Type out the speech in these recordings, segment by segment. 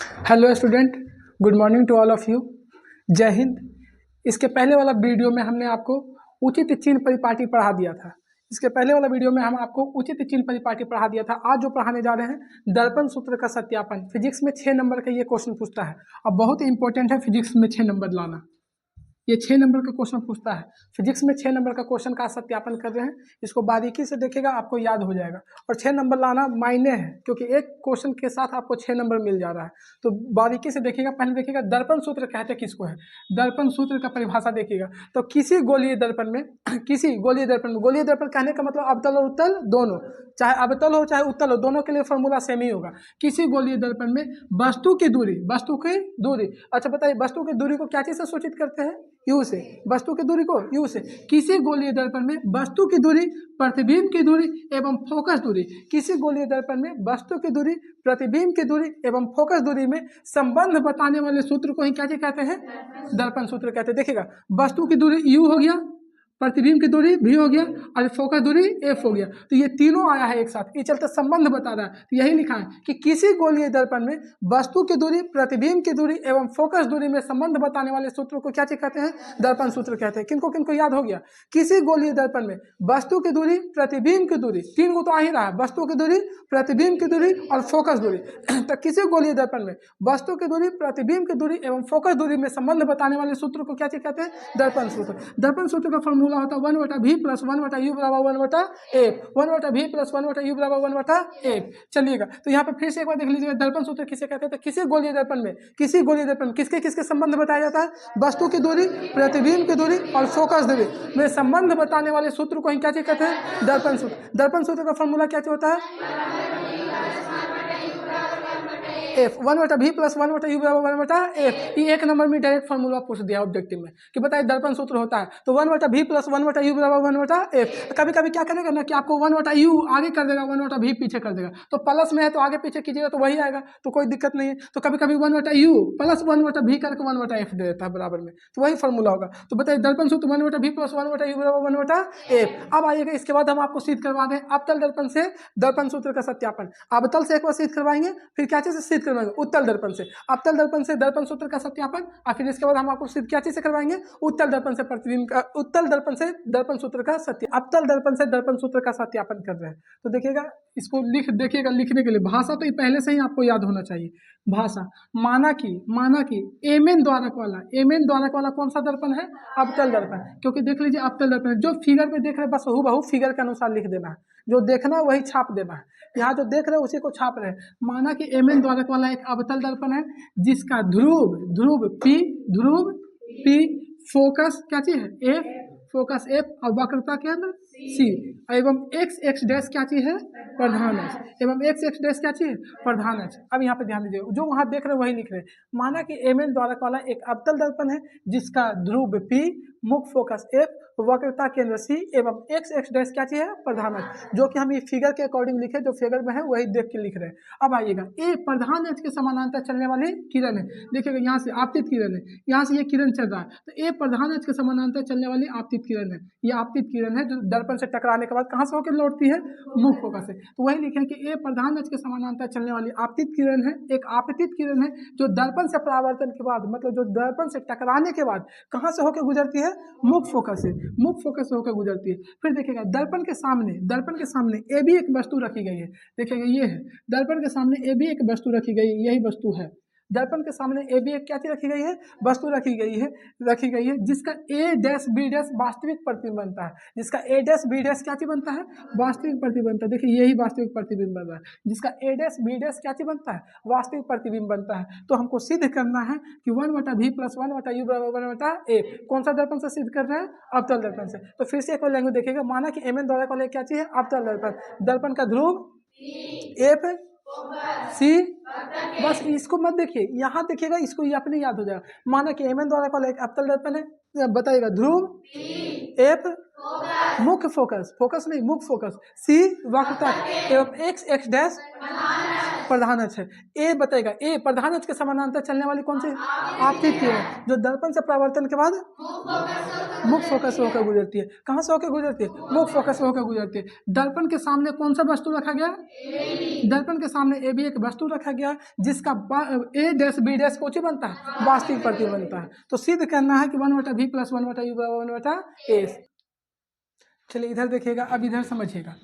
Hello student, good morning to all of you. जय हिंद। इसके पहले वाला वीडियो में हमने आपको उचित चिन्ह परिपाटी पढ़ा दिया था। इसके पहले वाला वीडियो में हम आपको उचित चिन्ह परिपाटी पढ़ा दिया था। आज जो पढ़ाने जा रहे हैं दर्पण सूत्र का सत्यापन। फिजिक्स में 6 नंबर का ये क्वेश्चन पूछता है और बहुत इंपॉर्टेंट है फिजिक्स में 6 नंबर लाना। ये 6 नंबर का क्वेश्चन पूछता है। फिजिक्स में 6 नंबर का क्वेश्चन का सत्यापन कर रहे हैं। इसको बारीकी से देखेगा, आपको याद हो जाएगा। और 6 नंबर लाना मायने है, क्योंकि एक क्वेश्चन के साथ आपको 6 नंबर मिल जा रहा है। तो बारीकी से देखिएगा। पहले देखिएगा दर्पण सूत्र कहते किसको है। दर्पण सूत्र का परिभाषा देखिएगा। तो किसी गोलीय दर्पण में गोलीय दर्पण कहने का मतलब अवतल और उत्तल दोनों, चाहे अवतल हो चाहे उत्तल हो, दोनों के लिए फॉर्मूला सेम ही होगा। किसी गोलीय दर्पण में वस्तु की दूरी अच्छा बताइए, वस्तु की दूरी को क्या चीज से सूचित करते हैं? यू से। वस्तु की दूरी को यू से। किसी गोलीय दर्पण में वस्तु की दूरी, प्रतिबिंब की दूरी एवं फोकस दूरी। किसी गोलीय दर्पण में वस्तु की दूरी, प्रतिबिंब की दूरी एवं फोकस दूरी में संबंध बताने वाले सूत्र को ही क्या कहते हैं? दर्पण सूत्र कहते हैं। देखिएगा, वस्तु की दूरी यू हो गया, प्रतिबिंब की दूरी भी हो गया और फोकस दूरी एफ हो गया। तो ये तीनों आया है एक साथ, ये चलते संबंध बता रहा है। तो यही लिखा है कि किसी गोलीय दर्पण में वस्तु की दूरी, प्रतिबिंब की दूरी एवं फोकस दूरी में संबंध बताने वाले सूत्रों को क्या कहते हैं? दर्पण सूत्र कहते हैं। किनको किनको याद हो गया? किसी गोलीय दर्पण में वस्तु की दूरी, प्रतिबिंब की दूरी, तीन को तो आ ही रहा है, वस्तु की दूरी, प्रतिबिंब की दूरी और फोकस दूरी। तो किसी गोलीय दर्पण में वस्तु की दूरी, प्रतिबिंब की दूरी एवं फोकस दूरी में संबंध बताने वाले सूत्र को क्या कहते हैं? दर्पण सूत्र। दर्पण सूत्र का फॉर्मूला होता है 1/v + 1/u = 1/f, 1/v + 1/u = 1/f। चलिएगा, तो यहाँ पे फिर से एक बार देख लीजिएगा, दर्पण सूत्र किसे कहते हैं? तो किसी गोलीय दर्पण में किसके किसके संबंध बताया जाता है? वस्तु की दूरी, प्रतिबिंब की दूरी और फोकस दूरी में संबंध बताने वाले सूत्र को ही क्या कहते हैं? दर्पण सूत्र। दर्पण सूत्र का फॉर्मूला क्या होता है? एफ। 1/v + 1/u = 1/f। ये एक नंबर में डायरेक्ट फॉर्मूला पूछ दिया ऑब्जेक्टिव में कि बताइए दर्पण सूत्र होता है तो 1/v + 1/u = 1/f। कभी कभी क्या करेगा ना कि आपको 1/u आगे कर देगा, 1/v पीछे कर देगा। तो प्लस में है तो आगे पीछे कीजिएगा तो वही आएगा, तो कोई दिक्कत नहीं है। तो कभी कभी 1/u + 1/v करके 1/f दे देता है बराबर में, तो वही फॉर्मूला होगा। तो बताइए दर्पण सूत्र 1/v + 1/u = 1/f। अब आइएगा, इसके बाद हम आपको सिद्ध करवा दें अवतल दर्पण से दर्पण सूत्र का सत्यापन। अवतल से एक बार सिद्ध करवाएंगे, फिर क्या चीज से सिद्ध करवाएंगे? उत्तल दर्पण से। अवतल दर्पण से दर्पण सूत्र का सत्यापन और फिर इसके बाद हम आपको सिद्ध क्या चीज से करवाएंगे? उत्तल दर्पण से प्रतिबिंब का, उत्तल दर्पण से दर्पण सूत्र का सत्यापन। अवतल दर्पण से दर्पण सूत्र का सत्यापन कर रहे हैं। तो देखिएगा, इसको देखिएगा, लिखने के लिए भाषा तो ये पहले से ही आपको याद होना चाहिए। भाषा माना कि एमएन द्वारक वाला कौन सा दर्पण है? अवतल दर्पण। क्योंकि देख लीजिए अवतल दर्पण जो फिगर पे देख रहे हैं बस हूबहू फिगर के अनुसार लिख देना है, जो देखना है वही छाप देना है। यहाँ जो देख रहे हैं उसी को छाप रहे हैं। माना कि एमएन द्वारक वाला एक अवतल दर्पण है जिसका ध्रुव P, फोकस क्या चीज है? F, फोकस F और वक्रता के अंदर C एवं x डैश क्या चीज है? प्रधान अक्ष। एवं x डैश क्या चीज है? प्रधान अक्ष। अब यहाँ पे ध्यान दीजिए, जो वहां देख रहे हैं वही लिख रहे हैं। माना कि एमएन द्वारक वाला एक अवतल दर्पण है जिसका ध्रुव P, मुख्य फोकस F, वक्रता केंद्र C एवं x डैश क्या चीज है? प्रधान अक्ष। जो कि हम ये फिगर के अकॉर्डिंग लिखे, जो फिगर में है वही देख के लिख रहे हैं। अब आइएगा, ए प्रधान अक्ष के समानांतर चलने वाली किरण है। देखिएगा, यहाँ से आपतित किरण है, यहाँ से ये किरण चल रहा है, तो ए प्रधान अक्ष के समानांतर चलने वाली आपतित किरण है। ये आपतित किरण है जो दर्पण से टकराने के बाद कहाँ से होकर लौटती है? मुख्य फोकस से। तो वही लिखे कि ए प्रधान अक्ष के समानांतर चलने वाली आपतित किरण है, एक आपतित किरण है जो दर्पण से परावर्तन के बाद, मतलब जो दर्पण से टकराने के बाद कहाँ से होकर गुजरती है? मुख्य फोकस से। मुख्य फोकस से होकर गुजरती है। फिर देखिएगा, दर्पण के सामने ए भी एक वस्तु रखी गई है। देखिएगा, ये है दर्पण के सामने ए भी एक वस्तु रखी गई है, यही वस्तु है। दर्पण के सामने ए बी एक क्या चीज रखी गई है? वस्तु रखी गई है जिसका ए डैश बी डैश वास्तविक प्रतिबिंब बनता है। जिसका ए डैश बी डैश क्या चीज बनता है? वास्तविक प्रतिबिंब बनता है। देखिए, यही वास्तविक प्रतिबिंब बन रहा है, जिसका ए डैश बी डैश क्या चीज बनता है? वास्तविक प्रतिबिंब बनता है। तो हमको सिद्ध करना है कि 1/v + 1/u = 1/f। कौन सा दर्पण से सिद्ध कर रहे हैं? अवतल दर्पण से। तो फिर से एक बार लैंग्वेज देखिएगा, माना कि एमएन द्वारक वाला क्या चीज है? अवतल दर्पण। दर्पण का ध्रुव F, C, बस इसको मत देखिए, यहाँ देखिएगा, इसको ये अपने याद हो जाएगा। माना कि एमएन द्वारक वाला एक अवतल दर्पण है, बताइएगा ध्रुव F, मुख्य फोकस नहीं मुख्य फोकस, C वक्रता एवं x डैश प्रधानच है। ए बताएगा, ए प्रधानच के समानांतर चलने वाली कौन सी आपतित किरण जो दर्पण से परावर्तन के बाद मुख फोकस होकर गुजरती है। कहाँ से होकर गुजरती है? मुख फोकस होकर गुजरती है। दर्पण के सामने कौन सा वस्तु रखा गया? दर्पण के सामने ए भी एक वस्तु रखा गया जिसका ए डैश बी डैश कोची बनता है, वास्तविक प्रतिबिंब बनता है। तो सिद्ध करना है कि 1/v + 1/u = 1/s। चलिए इधर देखिएगा, अब इधर समझिएगा।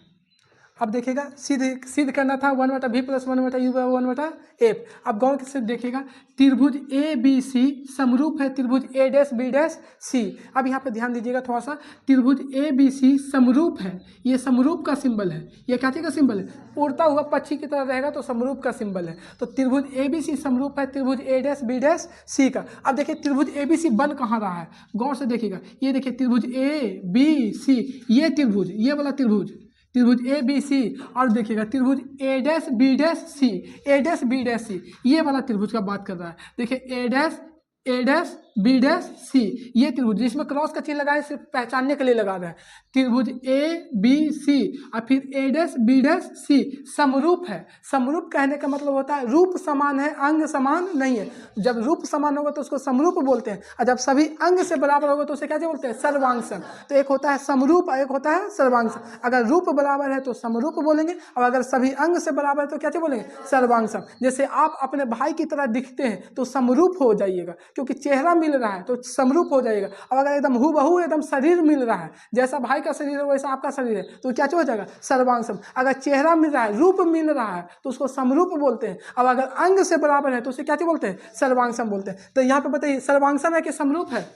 अब देखिएगा सिद्ध करना था 1/v + 1/u = 1/f। अब गौर से देखिएगा, त्रिभुज ए बी सी समरूप है त्रिभुज ए डैश बी डैश सी। अब यहाँ पे ध्यान दीजिएगा थोड़ा सा, त्रिभुज ए बी सी समरूप है, ये समरूप का सिंबल है। ये क्या चीज़ का सिंबल है? उड़ता हुआ पक्षी की तरह रहेगा तो समरूप का सिंबल है। तो त्रिभुज ए बी सी समरूप है त्रिभुज ए डैश बी डैश सी का। अब देखिए त्रिभुज ए बी सी बन कहाँ रहा है, गौर से देखिएगा। ये देखिए त्रिभुज ए बी सी, ये त्रिभुज, ये वाला त्रिभुज ए बी सी, और देखिएगा त्रिभुज ए डैश बी डैश सी, ए डैश बी डैश सी, ये वाला त्रिभुज का बात कर रहा है। देखिए ए डैश बी डैश सी, ये त्रिभुज जिसमें क्रॉस का चिन्ह लगाए सिर्फ पहचानने के लिए लगा रहा है। त्रिभुज ए बी सी और फिर ए डैश बी डैश सी समरूप है। समरूप कहने का मतलब होता है रूप समान है, अंग समान नहीं है। जब रूप समान होगा तो उसको समरूप बोलते हैं, और जब सभी अंग से बराबर होगा तो उसे क्या बोलते हैं? सर्वांगसम। तो एक होता है समरूप और एक होता है सर्वांगसम। अगर रूप बराबर है तो समरूप बोलेंगे, और अगर सभी अंग से बराबर है तो क्या बोलेंगे? सर्वांगसम। जैसे आप अपने भाई की तरह दिखते हैं तो समरूप हो जाइएगा, क्योंकि चेहरा मिल रहा है तो समरूप हो जाएगा। और अगर एकदम हूबहू एकदम शरीर मिल रहा है, जैसा भाई का शरीर है वैसा आपका शरीर है, तो क्या हो जाएगा? सर्वांगसम। अगर चेहरा मिल रहा है, रूप मिल रहा है, तो उसको समरूप बोलते हैं। और अगर अंग से बराबर है तो उसे क्या बोलते हैं? सर्वांगसम बोलते हैं। तो यहाँ पे बताइए सर्वांगसम है कि समरूप है?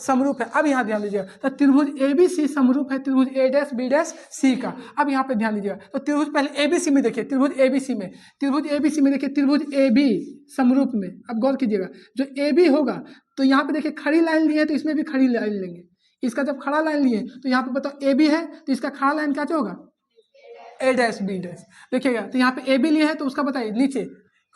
समरूप है। अब यहाँ ध्यान दीजिएगा, तो त्रिभुज ए बी सी समरूप है त्रिभुज ए डैश बी डैश सी का। अब यहाँ पे ध्यान दीजिएगा, तो त्रिभुज पहले ए बी सी में देखिए, त्रिभुज ए बी सी में देखिए, त्रिभुज ए बी समरूप में। अब गौर कीजिएगा, जो ए बी होगा तो यहाँ पे देखिए खड़ी लाइन ली है तो इसमें भी खड़ी लाइन लेंगे। इसका जब खड़ा लाइन लिए तो यहाँ पे बताओ ए बी है तो इसका खड़ा लाइन क्या होगा? ए डैश बी डैश। देखिएगा, तो यहाँ पे ए बी लिए है तो उसका बताइए नीचे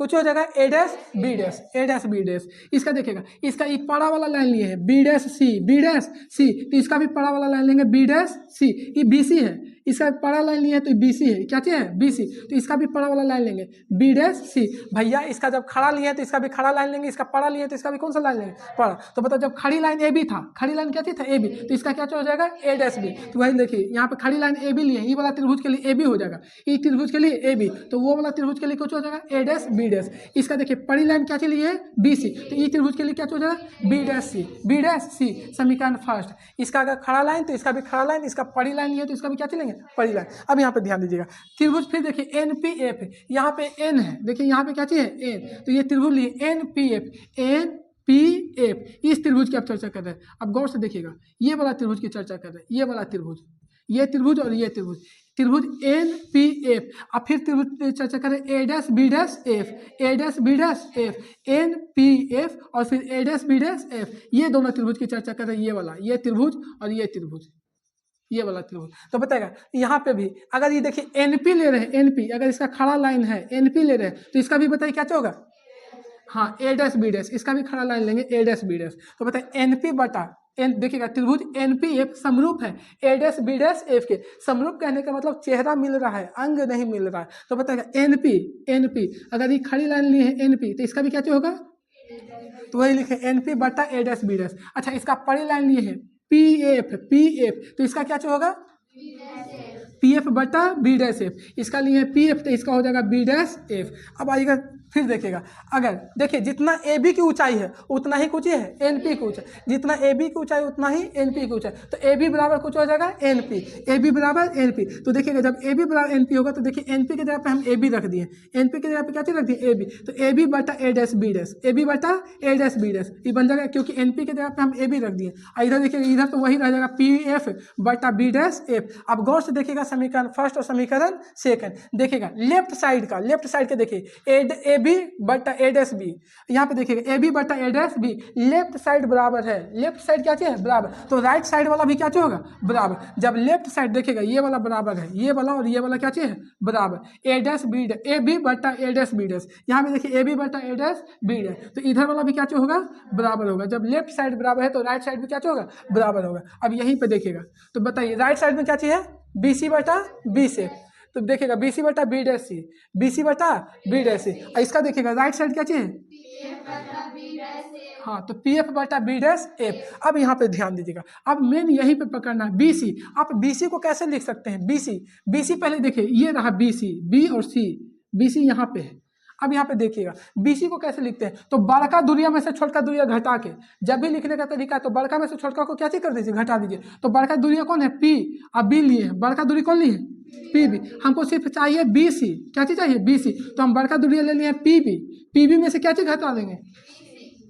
कुछ हो जाएगा ए डैश बी डैश, ए डैश बी डैश। इसका देखिएगा, इसका एक पड़ा वाला लाइन लिए है बी डैश सी, तो इसका भी पड़ा वाला लाइन लेंगे बी डैश सी। ये बी सी है, इसका पड़ा लाइन लिए है तो बी सी है, क्या चीज़ है? B C. तो इसका भी पड़ा वाला लाइन लेंगे बी डैश सी। भैया इसका जब खड़ा लिए तो इसका भी खड़ा लाइन लेंगे, इसका पड़ा लिए तो इसका भी कौन सा लाइन लेंगे? पड़ा। तो बताओ जब खड़ी लाइन ए बी था, खड़ी लाइन क्या चीज़ था? ए बी, तो इसका क्या हो जाएगा? ए डैश बी। तो वही देखिए यहाँ पे खड़ी लाइन ए बी लिए, ये वाला त्रिभुज के लिए ए बी हो जाएगा, ये त्रिभुज के लिए ए बी, तो वो वाला त्रिभुज के लिए कुछ हो जाएगा? ए डैश बी डैश। इसका देखिए पड़ी लाइन क्या चली है? बी सी, तो ये त्रिभुज के लिए क्या हो जाएगा? बी डैश सी, समीकरण फर्स्ट। इसका अगर खड़ा लाइन तो इसका भी खड़ा लाइन, इसका पड़ी लाइन लिए तो इसका भी क्या चलेंगे? पड़ी लाइन। अब यहाँ पे ध्यान दीजिएगा, त्रिभुज फिर देखिए एन पी एफ, यहाँ पे एन है, देखिए यहाँ पे क्या चीज है? एन। तो ये त्रिभुज लिए एन पी एफ, इस त्रिभुज की आप चर्चा कर रहे हैं। अब गौर से देखिएगा, ये वाला त्रिभुज की चर्चा कर रहे हैं, ये वाला त्रिभुज, ये त्रिभुज और ये त्रिभुज, त्रिभुज एन पी एफ। अब फिर त्रिभुज चर्चा करें A dash B dash F, A dash B dash F, N P F और फिर A dash B dash F. ये दोनों त्रिभुज की चर्चा कर रहे हैं, ये वाला, ये त्रिभुज और ये त्रिभुज, ये वाला त्रिभुज। तो बताएगा यहाँ पे भी अगर ये देखिए एनपी ले रहे हैं, एनपी अगर इसका खड़ा लाइन है, एनपी ले रहे हैं तो इसका भी बताइए क्या होगा? हाँ, ए डैश बी डैश, इसका भी खड़ा लाइन लेंगे ए डैश बी डैश। तो बताइए एनपी बटा एन, देखिएगा त्रिभुज एनपी एफ समरूप है ए डैश बी डैश एफ के। समरूप कहने का मतलब चेहरा मिल रहा है, अंग नहीं मिल रहा है। तो बताएगा एनपी अगर ये खड़ी लाइन ली है एनपी तो इसका भी क्या होगा? तो वही लिखे एनपी बटा ए डैश बी डैश। अच्छा, इसका पड़ी लाइन लिए है पी एफ, तो इसका क्या होगा? पी एफ बटा बी डैश एफ। इसका लिए पी एफ तो इसका हो जाएगा बी डैश एफ। अब आइएगा फिर देखिएगा, अगर देखिए जितना ए बी की ऊंचाई है उतना ही कुछ है एन पी की ऊंचाई, जितना ए बी की ऊंचाई उतना ही एन पी की ऊंचाई। तो ए बी बराबर कुछ हो जाएगा एन पी, ए बी बराबर एन पी। तो देखिएगा जब ए बी बराबर एन पी होगा तो देखिए एन पी की जगह पे हम ए बी रख दिए, एन पी की जगह पे क्या चीज रख दिए? A B. तो ए बी बटा A dash B dash, A B बटा ए डैश बी डैश, ये बन जाएगा क्योंकि एन पी की जगह पे हम ए बी रख दिए। और इधर देखिए, इधर तो वही रह जाएगा पी एफ बटा बी डैश एफ। अब गौर से देखिएगा समीकरण फर्स्ट और समीकरण सेकंड, देखिएगा लेफ्ट साइड के देखिए ए बी बटा ए डैश बी, यहाँ पे देखिएगा ए बी बटा A dash B, left side बराबर है, लेफ्ट साइड क्या है? बराबर। तो राइट साइड वाला भी क्या होगा? बराबर। जब लेफ्ट साइड देखिएगा ये वाला बराबर है, ये वाला और ये वाला क्या है? बराबर। A dash B dash, A B बटा ए डैश बी डैश, यहाँ पे देखिए ए बी बटा ए डैश बी डैश, तो इधर वाला भी क्या होगा? बराबर होगा। जब लेफ्ट साइड बराबर है तो राइट साइड भी क्या होगा? बराबर होगा। अब यहीं पे देखिएगा तो बताइए राइट साइड में क्या है? बी सी बटा बी से, तो देखिएगा बी सी बटा B dash C, B C बटा बी डैश सी। इसका देखिएगा राइट साइड क्या चाहिए, हाँ, तो पी एफ बटा बी डैश एफ। अब यहाँ पे ध्यान दीजिएगा, अब मेन यहीं पे पकड़ना है बी सी। आप बी सी को कैसे लिख सकते हैं, बी सी, बी सी पहले देखिए ये रहा बी सी, बी और सी, बी सी यहाँ पे है। अब यहाँ पे देखिएगा बीसी को कैसे लिखते हैं, तो बड़का दूरिया में से छोटका दूरिया घटा के, जब भी लिखने का तरीका है तो बड़का में से छोटका को क्या चीज कर दीजिए, घटा दीजिए। तो बड़का दूरिया कौन है, पी, अब बी लिए हैं, बड़का दूरी कौन लिए है, पी बी। हमको सिर्फ चाहिए बी सी, क्या चीज चाहिए, बी सी। तो हम बड़का दूरिया ले लिए पी बी, पी बी में से क्या चीज घटा देंगे,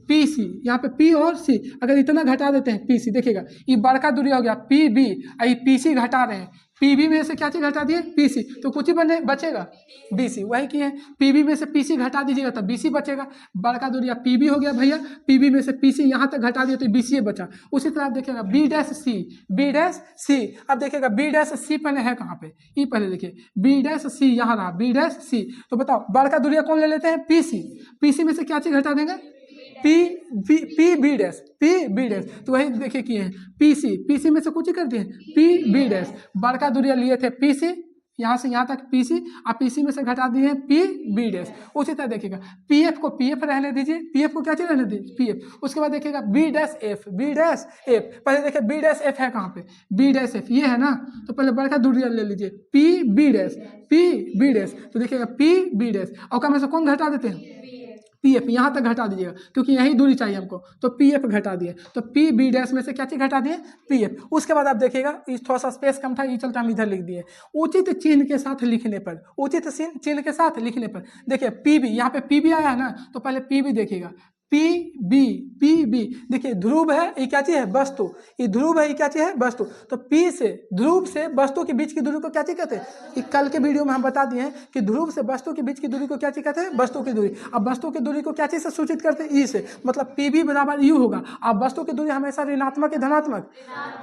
पी सी। यहाँ पे पी और सी अगर इतना घटा देते हैं पी सी, देखिएगा ये बड़का दूरी हो गया पी बी, ये पी सी घटा रहे हैं, पी बी में से क्या चीज घटा दिए, पी सी, तो कुछ ही बने बचेगा बी सी, वही किए हैं। पी बी में से पी सी घटा दीजिएगा तो बी सी बचेगा, बड़का दूरिया पी बी हो गया भैया, पी बी में से पी सी यहाँ तक घटा दिया तो बी सी बचा। उसी तरह आप देखिएगा B dash C, B dash C. अब देखिएगा बी डैश सी पहले है कहाँ पे, ये पहले देखिए बी डैश सी यहाँ रहा, बी डैश सी। तो बताओ बड़का दूरिया कौन ले लेते हैं, पी सी, पी सी में से क्या चीज घटा देंगे, P B dash, P B dash. तो वही देखिए किए हैं पी सी में से कुछ ही कर दिए पी बी डैश। बड़का दूरिया लिए थे पी सी, यहाँ से यहाँ तक पी सी, और पी सी में से घटा दिए पी बी डैश। उसी तरह देखिएगा पी एफ को पी एफ रहने दीजिए, पी एफ को क्या चीज रहने दीजिए, पी एफ। उसके बाद देखिएगा B dash F, B dash F. पहले देखिए बी डैश एफ है कहाँ पे, बी डैश एफ ये है ना, तो पहले बड़का दूरिया ले लीजिए P B dash, P B dash. तो देखिएगा पी बी डैश, और कम में से कौन घटा देते हैं, पी एफ, यहाँ तक घटा दीजिएगा क्योंकि यही दूरी चाहिए हमको, तो पी एफ घटा दिए, तो पी बी डैश में से क्या चीज घटा दिए, पी एफ। उसके बाद आप देखिएगा थोड़ा सा स्पेस कम था, ये चलता हम इधर लिख दिए। उचित चिन्ह के साथ लिखने पर, उचित चिन्ह के साथ लिखने पर देखिए पी बी, यहाँ पे पी बी आया है ना, तो पहले पी बी देखिएगा, पी बी देखिए ध्रुव है, ये क्या चीज है, वस्तु, ये ध्रुव है, ये क्या चीज है, वस्तु। तो पी से ध्रुव से वस्तु के बीच की दूरी को क्या चीज कहते हैं, कल के वीडियो में हम बता दिए हैं कि ध्रुव से वस्तु के बीच की दूरी को क्या चीज कहते हैं, वस्तु की दूरी। अब वस्तु की दूरी को क्या चीज से सूचित करते हैं, ई से, मतलब पी बी बराबर यू होगा। अब वस्तु की दूरी हमेशा ऋणात्मक या धनात्मक,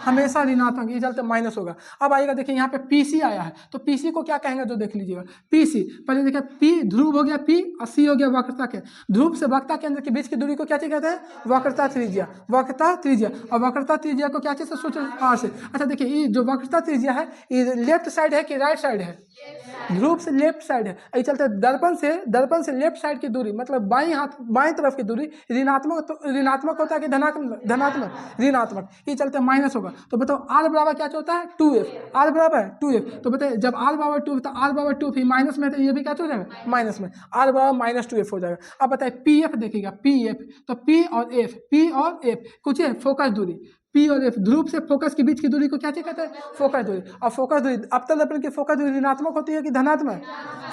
हमेशा ऋणात्मक, ये चलते माइनस होगा। अब आएगा देखिए यहाँ पे पी सी आया है, तो पी सी को क्या कहेंगे, जो देख लीजिएगा पी सी। पहले देखिए पी ध्रुव हो गया पी, और सी हो गया वक्रता के, ध्रुव से वक्रता के अंदर के बीच की दूरी को क्या चीज कहते हैं, वक्रता त्रिज्या, वक्रता त्रिज्या। और वक्रता त्रिज्या को क्या चीज से सूचित, आर से। अच्छा देखिए ये जो वक्रता त्रिज्या है ये लेफ्ट साइड है कि राइट साइड है, ध्रुव से लेफ्ट साइड है। ये चलते दर्पण से लेफ्ट साइड की दूरी, मतलब बाईं हाथ बाईं तरफ की दूरी ऋणात्मक, तो ऋणात्मक होता है कि धनात्मक, ऋणात्मक, ये चलते माइनस होगा। तो बताओ आर बराबर क्या होता है, 2f, आर बराबर 2f। तो बताइए जब आर बराबर 2, तो आर बराबर 2 फिर माइनस में, तो ये भी क्या हो जाएगा, माइनस में, आर बराबर माइनस 2f हो जाएगा। अब बताइए पी एफ देखिएगा, पी एफ, तो पी और एफ, पी और एफ कुछ है फोकस दूरी, पी और एफ, ध्रुव से फोकस के बीच की दूरी को क्या कहते हैं, फोकस दूरी। और फोकस दूरी अवतल दर्पण की फोकस दूरी ऋणात्मक होती है कि धनात्मक,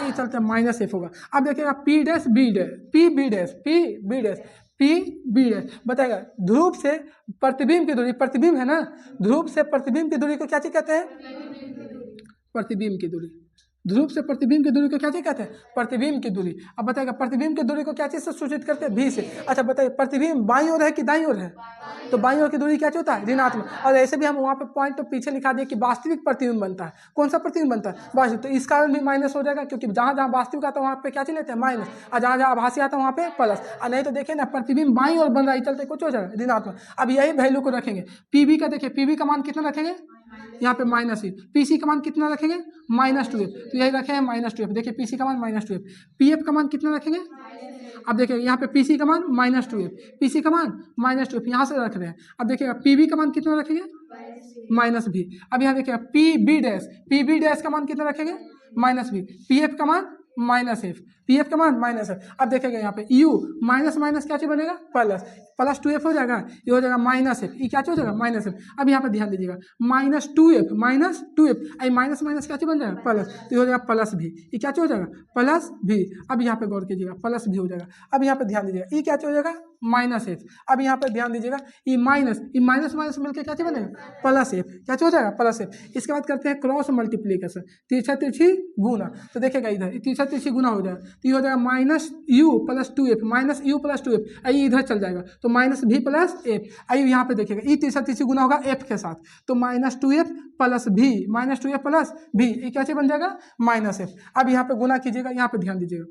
ये चलते माइनस एफ होगा। अब देखिएगा P dash B dash, P B dash, P B dash, P B dash. बताएगा ध्रुव से प्रतिबिंब की दूरी, प्रतिबिंब है ना, ध्रुव से प्रतिबिंब की दूरी को क्या कहते हैं, प्रतिबिंब की दूरी, ध्रुव से प्रतिबिंब की दूरी को क्या चीज कहते हैं, प्रतिबिंब की दूरी। अब बताएगा प्रतिबिंब की दूरी को क्या चीज से सूचित करते हैं, भी से। अच्छा बताइए प्रतिबिंब बाईं ओर है कि दाईं ओर है, तो बाईं ओर की दूरी क्या होता है, ऋणात्मक। और ऐसे भी हम वहाँ पे पॉइंट तो पीछे लिखा दिए कि वास्तविक प्रतिबिंब बनता है, कौन सा प्रतिबिंब बनता है, वास्तविक। तो इस कारण भी माइनस हो जाएगा क्योंकि जहाँ जहाँ वास्तविक आता है वहाँ पे क्या चीज लेते हैं, माइनस, और जहाँ जहाँ आभासी आता है वहाँ पे प्लस। और नहीं तो देखिए ना प्रतिबिंब बाईं ओर बन रहा है, चलते कुछ हो जाएगा ऋणात्मक। अब यही वैल्यू को रखेंगे, पीबी का देखिए, पीबी का मान कितना रखेंगे, यहाँ पे माइनस ही, पीसी का मान कितना रखेंगे, -2f, तो यही रखे हैं -2f। देखिए पीसी का मान -2f, पीएफ का मान कितना रखेंगे, अब देखिए यहाँ पे पीसी का मान -2f, पीसी का मान -2f यहाँ से रख रहे हैं। अब देखिएगा पीबी का मान कितना रखेंगे, -b। अब यहाँ देखिएगा पी बी डैश का मान कितना रखेंगे, -b, पीएफ का मान -f, पीएफ का मान -f। अब देखिएगा यहाँ पे यू माइनस माइनस क्या चीज बनेगा, प्लस 2f हो जाएगा, ये हो जाएगा -f, ये क्या चीज हो जाएगा, -f। अब यहाँ पे ध्यान दीजिएगा -2f, आई माइनस माइनस क्या चीज बन जाएगा, प्लस, तो ये हो जाएगा प्लस भी, ये क्या चीज हो जाएगा, प्लस भी। अब यहाँ पे गौर कीजिएगा प्लस भी हो जाएगा। अब यहाँ पे ध्यान दीजिएगा ये क्या चीज हो जाएगा, -f। अब यहाँ पे ध्यान दीजिएगा ये माइनस माइनस मिलकर क्या चीज बनेगा, +f, क्या चीज हो जाएगा, +f। इसके बाद करते हैं क्रॉस मल्टीप्लीकेशन, तिरछा तिरछी गुना। तो देखिएगा इधर तिरछा तिरछी गुना हो जाएगा, तो ये हो जाएगा -u + 2f, -u + 2f, आई इधर चल जाएगा, तो -v + f। आई यहाँ पे देखिएगा ये तिरछा तिरछी गुना होगा f के साथ, तो -2f + v, -2f + v, ये क्या चीज बन जाएगा, -f। अब यहाँ पे गुना कीजिएगा, यहाँ पे ध्यान दीजिएगा,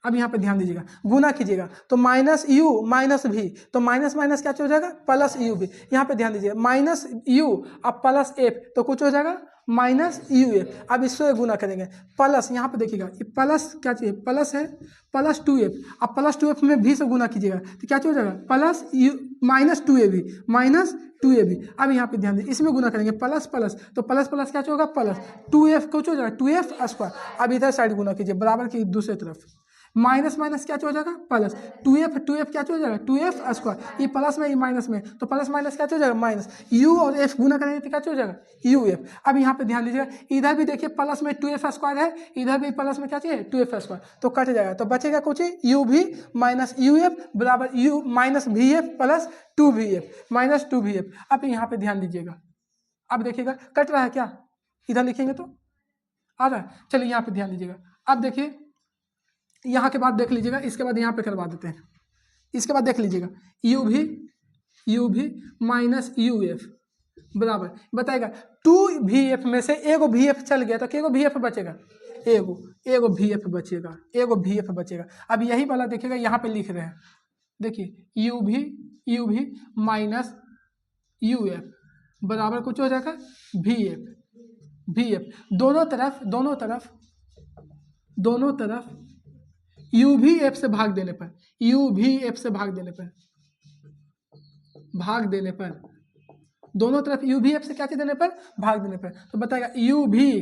अब यहाँ पे ध्यान दीजिएगा, गुना कीजिएगा तो माइनस यू माइनस भी, तो माइनस माइनस क्या हो जाएगा प्लस यू भी। यहाँ पे ध्यान दीजिए माइनस यू अब प्लस एफ तो कुछ हो जाएगा माइनस यू एफ। अब इससे गुना करेंगे प्लस, यहाँ पे देखिएगा ये प्लस क्या चाहिए प्लस है प्लस 2f, अब प्लस 2f में भी से गुना कीजिएगा तो क्या हो जाएगा plus you minus 2ab minus 2ab। अब यहाँ पे ध्यान दीजिए इसमें गुना करेंगे प्लस प्लस तो प्लस प्लस क्या होगा प्लस 2f कुछ हो जाएगा 2f स्क्वायर। अब इधर साइड गुना कीजिए बराबर की दूसरी तरफ, माइनस माइनस क्या हो जाएगा प्लस 2f क्या हो जाएगा 2f स्क्वायर, ये प्लस में ये माइनस में तो प्लस माइनस क्या हो जाएगा माइनस, u और f गुना करेंगे तो क्या हो जाएगा uf। अब यहाँ पे ध्यान दीजिएगा इधर भी देखिए प्लस में 2f स्क्वायर है, इधर भी प्लस में क्या चाहिए 2f स्क्वायर, तो कट जाएगा तो बचेगा कुछ u भी माइनस uf बराबर u minus vf plus 2vf minus 2vf। अब यहाँ पे ध्यान दीजिएगा, अब देखिएगा कट रहा है क्या, इधर लिखेंगे तो आ रहा है। चलिए यहाँ पे ध्यान दीजिएगा, अब देखिए यहाँ के बाद देख लीजिएगा, इसके बाद यहाँ पे करवा देते हैं, इसके बाद देख लीजिएगा यू भी माइनस यू एफ बराबर बताएगा 2vf में से एगो vf चल गया तो केगो vf बचेगा, एगो vf बचेगा, एगो vf बचेगा। अब यही वाला देखिएगा यहाँ पे लिख रहे हैं, देखिए यू भी माइनस यू एफ बराबर कुछ हो जाएगा vf दोनों तरफ यू भी एफ से भाग देने पर दोनों तरफ यू भी एफ से क्या देने पर भाग देने पर, तो बताएगा यू भी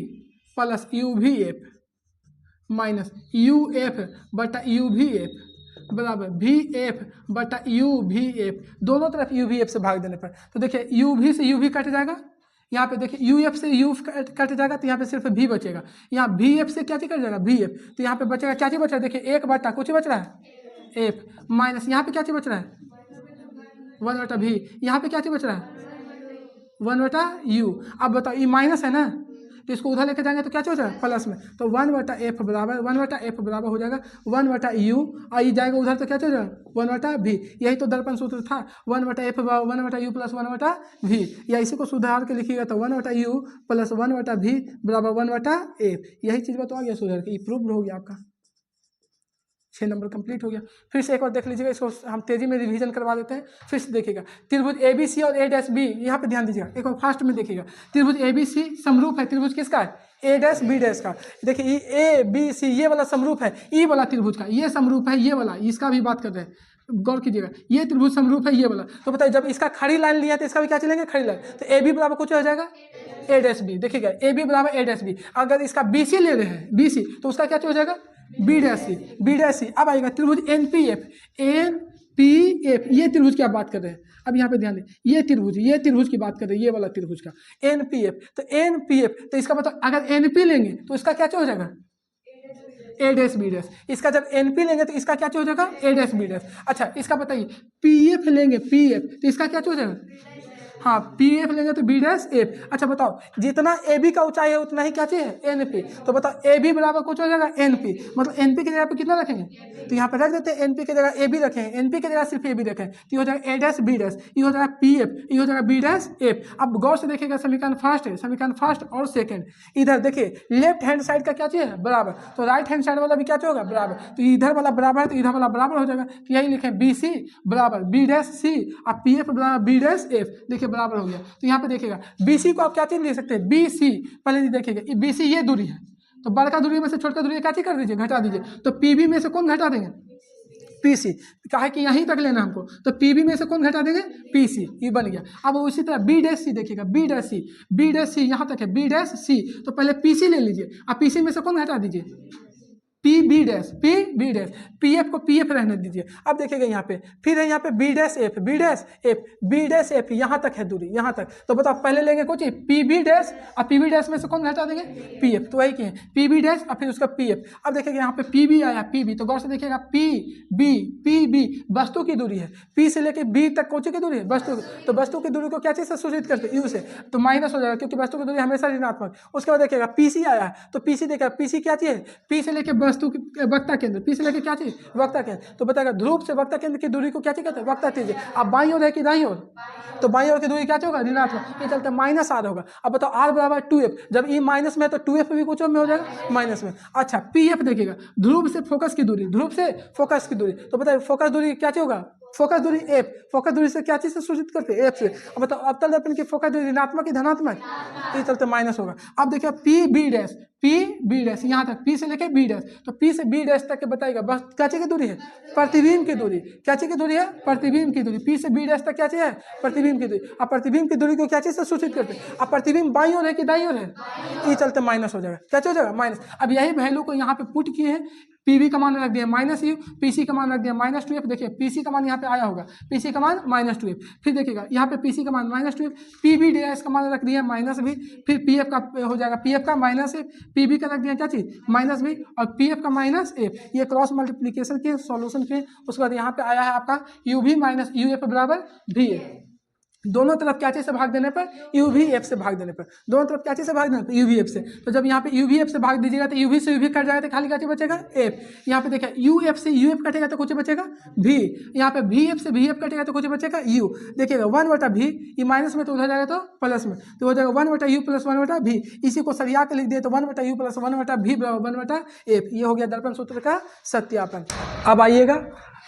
प्लस यू भी एफ माइनस यू एफ बटा यू भी एफ बराबर भी एफ बटा यू भी एफ, दोनों तरफ यू भी एफ से भाग देने पर। तो देखिए यू भी से यू भी कट जाएगा, यहाँ पे देखिए यू एफ से यू कट जाएगा तो यहाँ पे सिर्फ भी बचेगा, यहाँ भी एफ से क्या चीज कट जाएगा भी एफ, तो यहाँ पे बचेगा क्या चीज बच रहा है देखिए एक बटा कुछ बच रहा है एफ माइनस यहाँ पे क्या चीज बच रहा है 1 बटा भी, यहाँ पे क्या चीज बच रहा है 1 बटा यू। अब बताओ ये माइनस है ना तो इसको उधर लेके जाएंगे तो क्या हो जाएगा प्लस में, तो 1 बटा एफ बराबर हो जाएगा 1 बटा यू, और ये जाएगा उधर तो क्या हो जाएगा 1 बटा भी। यही तो दर्पण सूत्र था 1 बटा एफ 1 बटा यू प्लस 1 बटा भी, या इसी को सुधार के लिखिएगा तो 1 बटा यू प्लस 1 बटा भी बराबर 1 बटा एफ। यही चीज़ बता गया सुधार के, ये प्रूव हो गया आपका 6 नंबर कंप्लीट हो गया। फिर से एक बार देख लीजिएगा, इसको हम तेजी में रिवीजन करवा देते हैं। फिर से देखिएगा त्रिभुज ए बी सी और ए डैश बी, यहाँ पे ध्यान दीजिएगा एक बार फास्ट में देखिएगा, त्रिभुज ए बी सी समरूप है त्रिभुज किसका है ए डैश बी डैश का। देखिए ए बी सी ये वाला समरूप है ई वाला त्रिभुज का, ये समरूप है ये वाला, इसका भी बात कर रहे हैं, गौर कीजिएगा ये त्रिभुज समरूप है ये वाला। तो बताइए जब इसका खड़ी लाइन लिया तो इसका भी क्या चलेंगे खड़ी लाइन, तो ए बी बराबर कुछ हो जाएगा ए डैश बी। देखिएगा ए बी बराबर ए डैश बी, अगर इसका बी सी ले रहे हैं बी सी तो उसका क्या हो जाएगा बी डैश सी। अब आएगा त्रिभुज एन पी एफ, ये त्रिभुज की आप बात कर रहे हैं। अब यहाँ पे ध्यान दें ये त्रिभुज की बात कर रहे हैं, ये वाला त्रिभुज का एन पी एफ, तो इसका मतलब अगर एन पी लेंगे तो इसका क्या हो जाएगा ए डैश बी डैश। इसका जब एन पी लेंगे तो इसका क्या हो जाएगा ए डैश बी डैश। अच्छा इसका बताइए पी एफ लेंगे तो इसका क्या हो जाएगा हाँ पी एफ लेंगे तो बी डैश एफ। अच्छा बताओ जितना ए बी का ऊंचाई है उतना ही क्या चाहिए एन पी, तो बताओ ए बी बराबर कुछ हो जाएगा एन पी, मतलब एन पी की जगह पे कितना रखेंगे तो यहाँ पे रख देते हैं एन पी की जगह ए बी रखें, एन पी की जगह सिर्फ ए बी रखें तो ये हो जाएगा ए डैश बी डैश, ये हो जाएगा पी एफ, ये हो जाएगा बी डैश एफ। अब गौर से देखिएगा समीकरण फर्स्ट है, समीकरण फर्स्ट और सेकेंड, इधर देखिए लेफ्ट हैंड साइड का क्या चाहिए बराबर, तो राइट हैंड साइड वाला भी क्या होगा बराबर, तो इधर वाला बराबर है तो इधर वाला बराबर हो जाएगा, तो यही लिखें बी सी बराबर बी डैश सी और पी एफ बराबर बी डैश एफ। देखिए बराबर हो गया। तो यहाँ पे देखिएगा BC को आप क्या चीज लिख सकते हैं BC, पहले देखिएगा BC ये दूरी है तो बड़का दूरी में से छोटका दूरी क्या चीज कर दीजिए घटा दीजिए, तो PB में से कौन घटा देंगे PC, कहा कि यहीं तक लेना हमको तो PB में से कौन घटा देंगे PC, ये बन गया। अब उसी तरह B डैश सी देखिएगा B डैश सी यहाँ तक है B डैश सी, तो पहले PC ले लीजिए और PC में से कौन घटा दीजिए P B dash P F को पी एफ रहने दीजिए। अब देखिएगा यहाँ पे फिर है यहाँ पे बी डैश एफ यहाँ तक है दूरी यहाँ तक, तो बताओ पहले लेंगे कुछ पी बी डैश और पी बी डैश में से कौन घटा देंगे पी एफ, तो वही किए पी बी डैश और फिर उसका पी एफ। अब देखिएगा यहाँ पे पी बी आया पी बी, तो गौर से देखिएगा पी बी वस्तु की दूरी है, पी से लेके बी तक कौन सी की दूरी है वस्तु, तो वस्तु की दूरी को क्या चीज से सूचित करते हैं यू से, तो माइनस हो जाएगा क्योंकि वस्तु की दूरी हमेशा ऋणात्मक। उसके बाद देखिएगा पी सी आया तो पी सी देखिएगा पी सी क्या चीज है पी से लेके वस्तु की वक्ता केंद्र, पी से लेके क्या चीज वक्ता केंद्र, तो बताएगा ध्रुव से वक्ता केंद्र की दूरी को क्या चीज कहते हैं वक्ता त्रिज्या। अब बाईं ओर है कि दाईं ओर, तो बाईं ओर की दूरी क्या होगा ऋणात्मक, ये चलते माइनस आर होगा। अब बताओ आर बराबर 2f, जब ई माइनस में है तो 2f भी कुछ में हो जाएगा माइनस में। अच्छा पी एफ देखिएगा ध्रुव से फोकस की दूरी, ध्रुव से फोकस की दूरी, तो बताइए फोकस दूरी क्या चीज होगा फोकस दूरी एफ, फोकस दूरी से क्या चीज से सूचित करते हैं एफ से। अब बताओ अवतल दर्पण की फोकस दूरी ऋणात्मक की धनात्मक, ये चलते माइनस होगा। अब देखिए P B dash, P B dash यहाँ तक, पी से लेके बी डैश, तो पी से बी डैश तक के बताएगा बस क्या चीज की दूरी है प्रतिबिंब की दूरी, क्या चीज की दूरी है प्रतिबिंब की दूरी, पी से बी डैश तक क्या चीज है प्रतिबिंब की दूरी। अब प्रतिबिंब की दूरी को क्या चीज से सूचित करते हैं, अब प्रतिबिंब बाईं ओर है कि दाईं ओर है, ये चलते माइनस हो जाएगा, क्या हो जाएगा माइनस। अब यही वैल्यू को यहाँ पे पुट किए हैं, पीवी का मान रख दिया माइनस यू, पीसी का मान रख दिया माइनस 2f, देखिए पीसी का मान यहाँ पे आया होगा, पीसी का मान माइनस 2f, फिर देखिएगा यहाँ पे पीसी का मान माइनस 2f, पीबी डैश का मान रख दिया माइनस भी, फिर पीएफ का हो जाएगा पीएफ का माइनस एफ, पीबी का रख दिया क्या चीज माइनस भी, और पीएफ का माइनस एफ, ये क्रॉस मल्टीप्लीकेशन के सॉल्यूशन के। उसके बाद यहाँ पे आया है आपका यू भी माइनस यू एफ बराबर भी एफ, दोनों तरफ क्या चीज से भाग देने पर यू भी एफ से भाग देने पर, दोनों तरफ क्या चीज से भाग देने पर यू भी एफ से। तो जब यहाँ पे यू भी एफ से भाग दीजिएगा तो यू भी से यू भी कट जाएगा तो खाली क्या चीज बचेगा एफ। यहाँ पे देखिए यू एफ से यू एफ कटेगा तो कुछ बचेगा भी, यहाँ पे भी एफ से भी एफ कटेगा तो कुछ बचेगा यू। देखिएगा 1/भी, ये माइनस में तो उधर जाएगा तो प्लस में, तो हो जाएगा 1/u प्लस 1/भी। इसी को सरिया के लिख दिए तो 1/u प्लस 1/भी बराबर 1/एफ। ये हो गया दर्पण सूत्र का सत्यापन। अब आइएगा,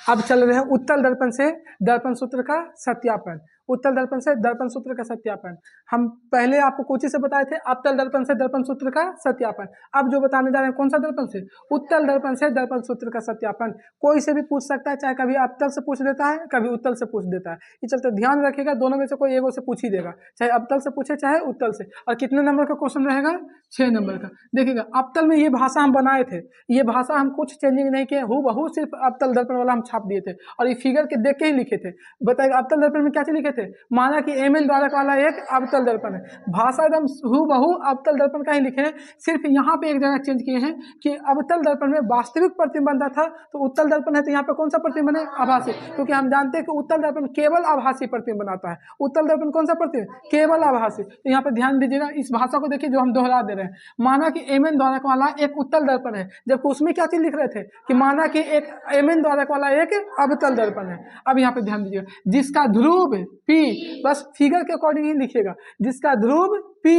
अब चल रहे हैं उत्तल दर्पण से दर्पण सूत्र का सत्यापन, उत्तल दर्पण से दर्पण सूत्र का सत्यापन। हम पहले आपको कोची से बताए थे अवतल दर्पण से दर्पण सूत्र का सत्यापन, अब जो बताने जा रहे हैं कौन सा दर्पण से उत्तल दर्पण से दर्पण सूत्र का सत्यापन। कोई से भी पूछ सकता है, चाहे कभी अवतल से पूछ देता है कभी उत्तल से पूछ देता है, ये चलते ध्यान रखिएगा दोनों में से कोई एगो से पूछ ही देगा, चाहे अवतल से पूछे चाहे उत्तल से। और कितने नंबर का क्वेश्चन रहेगा 6 नंबर का। देखिएगा अवतल में ये भाषा हम बनाए थे, ये भाषा हम कुछ चेंजिंग नहीं किए, हूबहू सिर्फ अवतल दर्पण वाला हम छाप दिए थे और ये फिगर के देख के ही लिखे थे। बताएगा अवतल दर्पण में क्या चीज लिखे थे, माना कि एम एन द्वारक वाला एक अवतल दर्पण है, भाषा एकदम हूबहू अवतल दर्पण का ही लिखे हैं, सिर्फ यहाँ पे एक जगह चेंज किए हैं कि अवतल दर्पण में वास्तविक प्रतिबिंब बनता था तो उत्तल दर्पण है तो यहाँ पे कौन सा प्रतिबिंब है आभासी, क्योंकि हम जानते हैं कि उत्तल दर्पण केवल आभासी प्रतिबिंब बनाता है, उत्तल दर्पण कौन सा प्रतिबिंब केवल आभासी। तो यहाँ पे ध्यान दीजिएगा, इस भाषा को देखिए जो हम दोहरा दे रहे हैं, माना कि एम एन द्वारक वाला एक उत्तल दर्पण है, जबकि उसमें क्या चीज लिख रहे थे कि माना कि एक एम एन द्वारक वाला एक अवतल दर्पण है। अब यहाँ पे ध्यान दीजिएगा, जिसका ध्रुव P, बस फिगर के अकॉर्डिंग ही लिखिएगा, जिसका ध्रुव P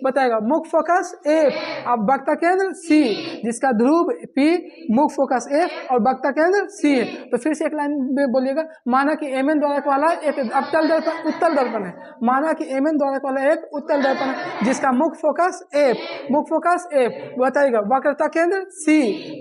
बताएगा मुख्य फोकस F, अब वक्ता केंद्र C, जिसका ध्रुव P मुख्य फोकस F और वक्ता केंद्र C है। तो फिर से एक लाइन में बोलिएगा, माना कि एम एन द्वारक वाला एक अवतल दर्पण उत्तल दर्पण है, माना कि एम एन द्वारक वाला एक उत्तल दर्पण है जिसका मुख्य फोकस F, मुख्य फोकस F बताइएगा वक्रता केंद्र C,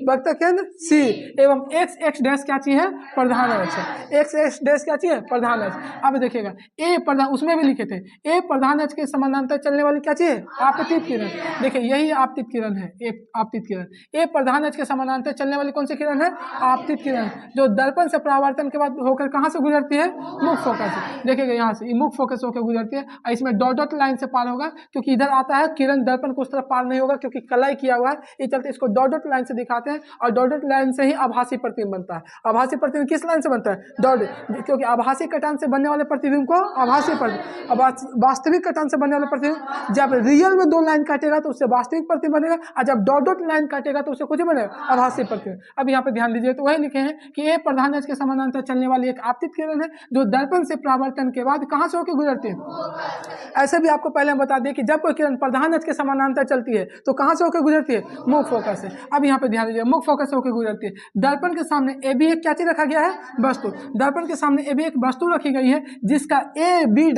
वक्ता केंद्र C एवं x डैश क्या चीज है प्रधान अक्ष है, x डैश क्या चीज है प्रधान अक्ष। अब देखिएगा ए प्रधान, उसमें भी लिखे थे ए प्रधान अक्ष के समानांतर चलने वाली क्या चीज है आपतित किरण। देखिए यही आपतित किरण है, एक आपतित किरण, ए प्रधान अक्ष के समानांतर चलने वाली कौन सी किरण है आपतित किरण, जो दर्पण से परावर्तन के बाद होकर कहाँ से गुजरती है मुख्य फोकस से। देखिएगा यहाँ से मुख्य फोकस होकर गुजरती है, इसमें डॉट डॉट लाइन से पार होगा क्योंकि इधर आता है किरण दर्पण को उस तरफ पार नहीं होगा क्योंकि कलाई किया हुआ है, ये चलते इसको डॉट डॉट लाइन से दिखाते हैं और डॉट डॉट लाइन से ही आभासी प्रतिबिंब बनता है। आभासी प्रतिबिंब किस लाइन से बनता है डॉट, क्योंकि आभासी कटान से बनने वाले प्रतिबिंब को आभासी प्रतिबिंब, वास्तविक कटान से बनने वाले प्रतिबिंब जब रियल में दो लाइन काटेगा तो उससे वास्तविक प्रतिबिंब बनेगा और जब डॉट डॉट लाइन काटेगा तो उससे कुछ बनेगा आभासी प्रतिबिंब। अब यहाँ पे ध्यान दीजिए तो वही लिखे हैं कि ए प्रधान अक्ष के समानांतर चलने वाली एक आपतित किरण है जो दर्पण से परावर्तन के बाद कहाँ से होकर गुजरती है। ऐसे भी आपको पहले हम बता दें कि जब कोई किरण प्रधान अक्ष के समानांतर चलती है तो कहाँ से होकर गुजरती है मुख्य फोकस से। अब यहाँ पे ध्यान दीजिए मुख्य फोकस से होकर गुजरती है, दर्पण के सामने ए बी एक क्या चीज रखा गया है वस्तु, दर्पण के सामने ए बी एक वस्तु रखी गई है जिसका ए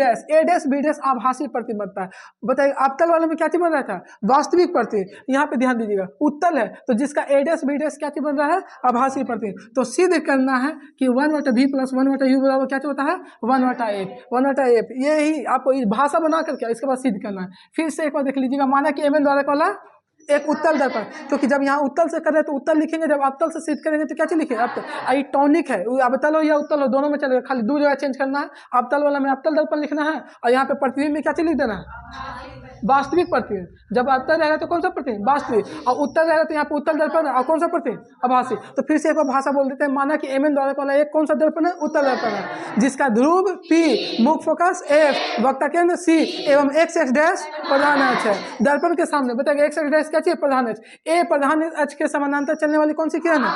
डैश बी डैश आभासी प्रतिबिंब बनता है। बताइए अवतल वाले में क्या चीज बन रहा था वास्तविक प्रतिबिंब, यहाँ पे ध्यान दीजिएगा उत्तल है तो जिसका ए डैश बी डैश क्या चीज बन रहा है आभासी प्रतिबिंब। तो सिद्ध करना है कि 1/v प्लस 1/u बराबर क्या होता है 1/f। यही आपको भाषा बना करके इसके बाद सिद्ध करना है। फिर से एक बार देख लीजिएगा, माना कि एम एन द्वारक वाला एक उत्तल दर्पण, क्योंकि जब यहाँ उत्तल से कर रहे हैं तो उत्तल लिखेंगे, जब अवतल से सिद्ध करेंगे तो क्या चीज लिखेंगे अवतल। आई टॉनिक है, अवतल हो या उत्तल हो दोनों में चलेगा, खाली दो जगह चेंज करना है, अवतल वाला में अवतल दर्पण लिखना है और यहाँ पे प्रतिबिंब में क्या चीज लिख देना है वास्तविक प्रतिबिंब, जब अवतल रहेगा तो कौन सा प्रतिबिंब, वास्तविक, और उत्तल रहेगा तो यहाँ पे उत्तल दर्पण और कौन सा प्रतिबिंब, आभासी। तो फिर से एक बार भाषा बोल देते हैं, माना कि एम एन द्वारक वाला एक कौन सा दर्पण है, उत्तल दर्पण है, जिसका ध्रुव P, मुख्य फोकस F, वक्ता केंद्र C एवं x डैश प्रधान अक्ष है। दर्पण के सामने बताएगा x डैश क्या चाहिए, प्रधान अक्ष। ए प्रधान अक्ष के समानांतर चलने वाली कौन सी किरण है,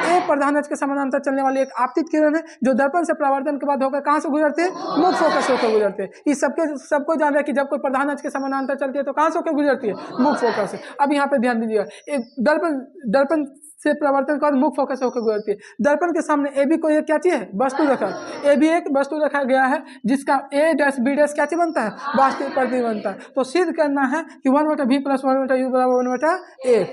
ए प्रधान अक्ष के समानांतर चलने वाली एक आपतित किरण है, जो दर्पण से परावर्तन के बाद होकर कहाँ से गुजरते हैं, मुख्य फोकस होकर गुजरते हैं। इस सबको जान रहे हैं कि जब कोई प्रधान अक्ष के समानांतर चलती है तो कहाँ से होकर गुजरती है, मुख्य फोकस से। अब यहाँ पे ध्यान दीजिएगा, एक दर्पण से प्रवर्तन के बाद मुख्य फोकस होकर गुजरती है। दर्पण के सामने ए बी को एक क्या चीज है, वस्तु रखा है, ए बी एक वस्तु रखा गया है जिसका ए डैश बी डैश क्या चीज बनता है, वास्तविक प्रतिबिंब बनता है। तो सिद्ध करना है कि 1/v + 1/u बराबर 1/a।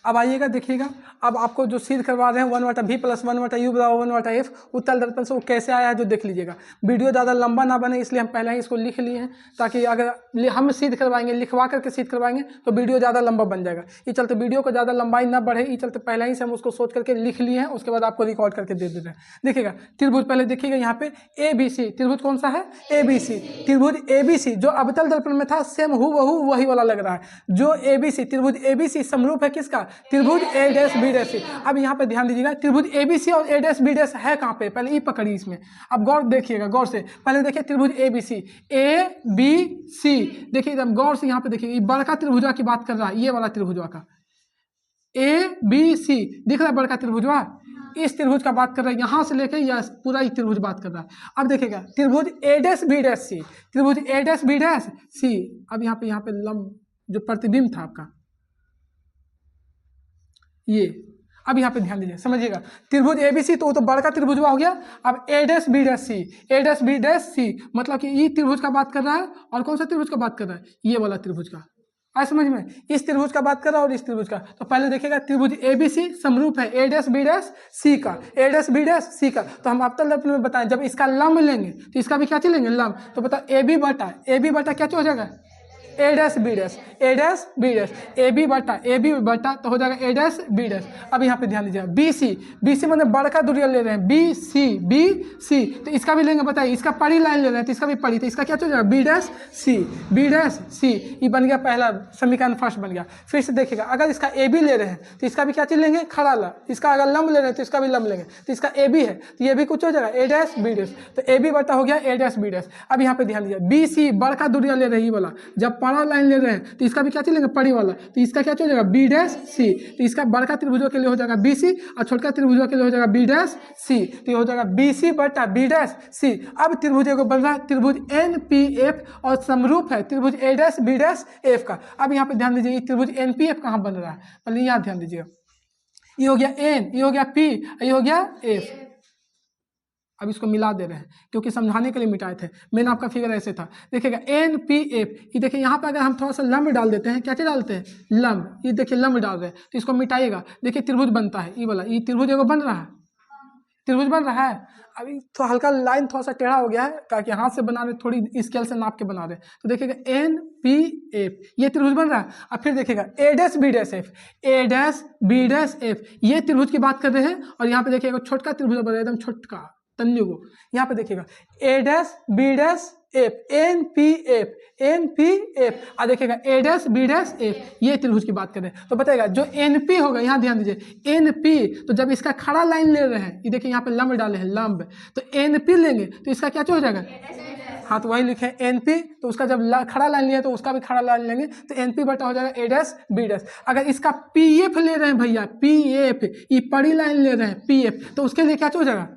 अब आइएगा देखिएगा, अब आपको जो सिद्ध करवा रहे हैं 1/v + 1/u बराबर 1/f उत्तल दर्पण से वो कैसे आया है जो देख लीजिएगा। वीडियो ज़्यादा लंबा ना बने इसलिए हम पहले ही इसको लिख लिए हैं, ताकि अगर हम सिद्ध करवाएंगे, लिखवा करके सिद्ध करवाएंगे तो वीडियो ज़्यादा लंबा बन जाएगा। ये चलते वीडियो को ज़्यादा लंबाई ना बढ़े, ये चलते पहले ही से हम उसको सोच करके लिख लिए हैं, उसके बाद आपको रिकॉर्ड करके दे देते हैं। देखिएगा त्रिभुज पहले देखिएगा, यहाँ पे ABC त्रिभुज कौन सा है, ABC त्रिभुज ABC जो अवतल दर्पण में था सेम हूबहू वही वाला लग रहा है। जो ABC त्रिभुज ABC समरूप है किसका, त्रिभुज A डैश B डैश। अब यहाँ पे ध्यान दीजिएगा, त्रिभुज ABC और A डैश B डैश है कहाँ पे, पहले ई पकड़िए इसमें। अब गौर देखिएगा, गौर से पहले देखिए त्रिभुज ABC ABC, देखिए एकदम गौर से यहाँ पे देखिए, बड़का त्रिभुजा की बात कर रहा है, ये वाला त्रिभुजा का ABC दिख रहा है, बड़का त्रिभुजा इस त्रिभुज का बात कर रहा है, यहाँ से लेके यह पूरा ही त्रिभुज बात कर रहा है। अब देखिएगा त्रिभुज A dash B dash C, त्रिभुज A dash B dash C। अब यहाँ पे लंब जो प्रतिबिंब था आपका ये, अब यहाँ पे ध्यान दीजिए समझिएगा, त्रिभुज ABC तो बड़का त्रिभुज हो गया। अब A dash B dash C, A dash B dash C मतलब कि ये त्रिभुज का बात कर रहा है, और कौन सा त्रिभुज का बात कर रहा है, ये वाला त्रिभुज का। आए समझ में, इस त्रिभुज का बात कर रहा है और इस त्रिभुज का। तो पहले देखिएगा त्रिभुज ABC समरूप है A dash B dash C का, A dash B dash C का। तो हम अवतल दर्पण में बताएं, जब इसका लंब लेंगे तो इसका भी क्या चीज लेंगे, लंब। तो बता AB बटा क्या हो जाएगा, A dash B dash, A dash B dash, AB बटा तो हो जाएगा A डैश B डैश। अब यहाँ पे ध्यान दीजिएगा BC मतलब बड़का दूरिया ले रहे हैं, BC तो इसका भी लेंगे, बताइए इसका पड़ी लाइन ले रहे हैं तो इसका भी पड़ी, तो इसका क्या हो जाएगा B डैश C। ये बन गया पहला समीकरण, फर्स्ट बन गया। फिर से देखिएगा, अगर इसका AB ले रहे हैं तो इसका भी क्या चीज लेंगे, खड़ा ला। इसका अगर लंब ले रहे हैं तो इसका भी लंब लेंगे, तो इसका AB है तो ये भी कुछ हो जाएगा A डैश B डैश, तो AB बटा हो गया A डैश B डैश। अब यहाँ पे ध्यान दीजिए, BC बड़का दूरिया ले रहे हैं, ये वाला जब पड़ा लाइन ले रहे हैं तो इसका भी क्या चलेंगे, पड़ी वाला, तो इसका क्या हो जाएगा B डैश C। तो इसका बड़का त्रिभुजों के लिए हो जाएगा BC और छोटका त्रिभुजों के लिए हो जाएगा B डैश C। तो ये हो जाएगा BC बटा B डैश C। अब त्रिभुज को बन रहा है त्रिभुज NPF और समरूप है त्रिभुज A dash B dash F का। अब यहाँ पे ध्यान दीजिए, ये त्रिभुज NPF कहाँ बन रहा है, पहले यहाँ ध्यान दीजिएगा, ये हो गया N, ये हो गया P, ये हो गया F। अब इसको मिला दे रहे हैं क्योंकि समझाने के लिए मिटाए थे, मैंने आपका फिगर ऐसे था। देखिएगा NPF, ये देखिए यहाँ पे अगर हम थोड़ा सा लंब डाल देते हैं, क्या चीज डालते हैं, लंब। ये देखिए लंब डाल रहे हैं तो इसको मिटाइएगा, देखिए त्रिभुज बनता है, ये वाला ये त्रिभुज एगो बन रहा है, त्रिभुज बन रहा है। अभी तो हल्का लाइन थोड़ा सा टेढ़ा हो गया है, ताकि हाथ से बना रहे, थोड़ी स्केल से नाप के बना रहे। तो देखिएगा NPF ये त्रिभुज बन रहा है। अब फिर देखिएगा A dash B dash F, A dash B dash F ये त्रिभुज की बात कर रहे हैं। और यहाँ पे देखिएगा छोटका त्रिभुज बन रहा है, एकदम छोटका तन्यु को। यहाँ पे देखिएगा A dash B dash F, NPF और देखिएगा A dash B dash F ये त्रिभुज की बात कर रहे हैं। तो बताइएगा जो NP होगा, यहाँ ध्यान दीजिए NP, तो जब इसका खड़ा लाइन ले रहे हैं, ये देखिए यहाँ पे लंब डाले हैं, लंब, तो NP लेंगे तो इसका क्या हो जाएगा, हाँ तो वही लिखे NP, तो उसका जब खड़ा लाइन लिया तो उसका भी खड़ा लाइन लेंगे तो NP बटा हो जाएगा A डैश B डैश। अगर इसका PF ले रहे हैं भैया, PF ये पड़ी लाइन ले रहे हैं PF, तो उसके लिए क्या हो जाएगा